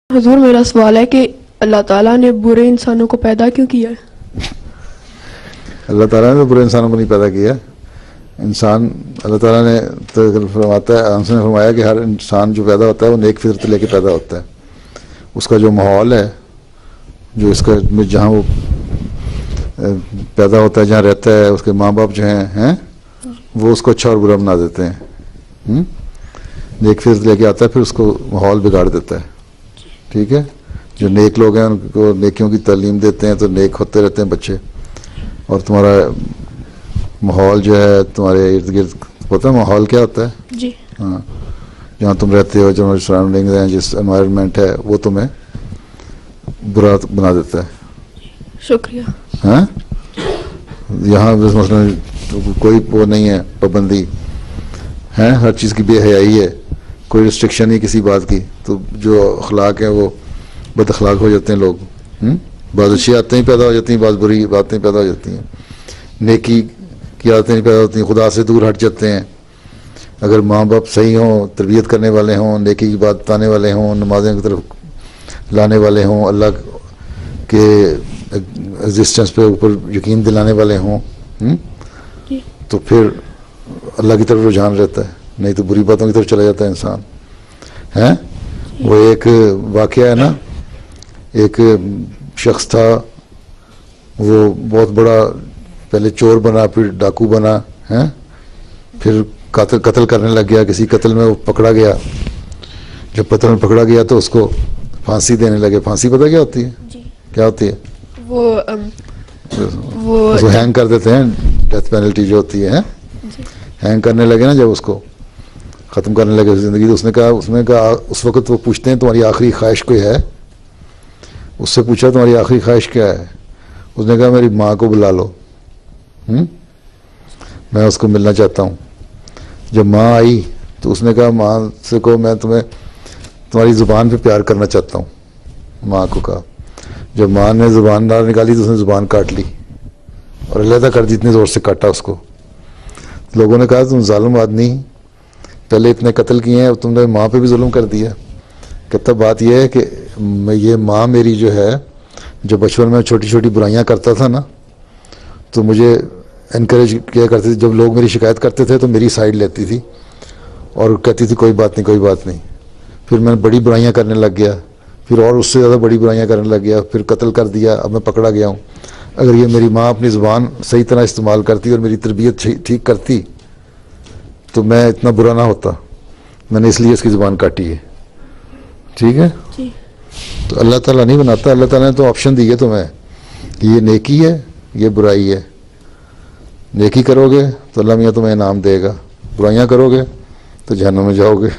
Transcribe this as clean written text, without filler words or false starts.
حضور میرا سوال ہے کہ اللہ تعالیٰ نے برے انسانوں کو پیدا کیوں کیا ہے؟ اللہ تعالیٰ نے برے انسانوں کو نہیں پیدا کیا. انسان اللہ تعالیٰ نے فرماتا ہے، ہم نے فرمایا کہ ہر انسان جو پیدا ہوتا ہے وہ نیک فطرت لے کے پیدا ہوتا ہے. اس کا جو ماحول ہے، جو اس کا جہاں وہ پیدا ہوتا ہے، جہاں رہتا ہے، اس کے ماں باپ جو ہیں وہ اس کو اچھا اور برا بنا دیتے ہیں. نیک فطرت لے کے آتا ہے، پھر اس کو ماحول بگاڑ دیتا ہے. ٹھیک ہے، جو نیک لوگ ہیں ان کو نیکیوں کی تعلیم دیتے ہیں تو نیک ہوتے رہتے ہیں بچے. اور تمہارا ماحول جو ہے تمہارے ارد گرد، پتہ ہے ماحول کیا ہوتا ہے؟ جی ہاں، جہاں تم رہتے ہو، جو تمہاری سراؤنڈنگ ہیں، جس انوائرمنٹ ہے، وہ تمہیں برا بنا دیتا ہے. شکریہ. ہاں، یہاں مثلا کوئی وہ نہیں ہے پابندی ہے، ہر چیز کی بے حیائی ہے، کوئی ریسٹرکشن نہیں کسی بات کی. تو جو اخلاق ہیں وہ بد اخلاق ہو جاتے ہیں لوگ. بعض اچھی عادتیں ہی پیدا ہو جاتی ہیں، بعض بری باتیں پیدا ہو جاتی ہیں. نیکی کی عادتیں نہیں پیدا ہوتی ہیں، خدا سے دور ہٹ جاتے ہیں. اگر ماں باپ صحیح ہوں، تربیت کرنے والے ہوں، نیکی کی بات بتانے والے ہوں، نمازیں کی طرف لانے والے ہوں، اللہ کے ایگزسٹنس پہ اوپر یقین دلانے والے ہوں، تو پھر اللہ کی طرف رجحان رہتا ہے. نہیں تو بری باتوں کی طرف چلا جاتا ہے انسان. ہیں وہ ایک واقعہ ہے نا، ایک شخص تھا، وہ بہت بڑا پہلے چور بنا، پھر ڈاکو بنا، پھر قتل کرنے لگ گیا. کسی قتل میں وہ پکڑا گیا. جب قتل میں پکڑا گیا تو اس کو پھانسی دینے لگے. پھانسی پتہ کیا ہوتی ہے؟ جی کیا ہوتی ہے؟ وہ اس کو ہینگ کر دیتے ہیں، ڈیتھ پینلٹی جو ہوتی ہے. ہینگ کرنے لگے نا، جب اس کو ختم کرنے لگے زندگی، تو اس نے کہا اس وقت وہ پوچھتے ہیں تمہاری آخری خواہش کوئی ہے؟ اس سے پوچھا تمہاری آخری خواہش کیا ہے؟ اس نے کہا میری ماں کو بلا لو، میں اس کو ملنا چاہتا ہوں. جب ماں آئی تو اس نے کہا ماں سے کہو میں تمہاری زبان پہ پیار کرنا چاہتا ہوں. ماں کو کہا. جب ماں نے زبان باہر نکالی تو اس نے زبان کاٹ لی اور علیحدہ کر دی. اتنے زور سے کاٹا اس کو. لوگوں نے کہا تم ظالم آدمی، پہلے اتنے قتل کیے ہیں، تم نے ماں پہ بھی ظلم کر دیا. کہتا بات یہ ہے کہ یہ ماں میری جو ہے، جو بچپن میں چھوٹی چھوٹی برائیاں کرتا تھا نا، تو مجھے انکریج کیا کرتی تھی. جب لوگ میری شکایت کرتے تھے تو میری سائڈ لیتی تھی اور کہتی تھی کوئی بات نہیں کوئی بات نہیں. پھر میں بڑی برائیاں کرنے لگ گیا، پھر اور اس سے زیادہ بڑی برائیاں کرنے لگ گیا، پھر قتل کر دیا. اب میں پکڑا گیا ہوں. اگر یہ میری ماں اپنی زبان صحیح طرح استعمال کرتی اور میری تربیت ٹھیک کرتی تو میں اتنا برا نہ ہوتا. میں نے اس لیے اس کی زبان کاٹی ہے. ٹھیک ہے؟ تو اللہ تعالیٰ نہیں بناتا. اللہ تعالیٰ نے تو آپشن دی ہے تمہیں کہ یہ نیکی ہے، یہ برائی ہے. نیکی کرو گے تو اللہ میاں تمہیں انعام دے گا، برائیاں کرو گے تو جہنم میں جاؤ گے.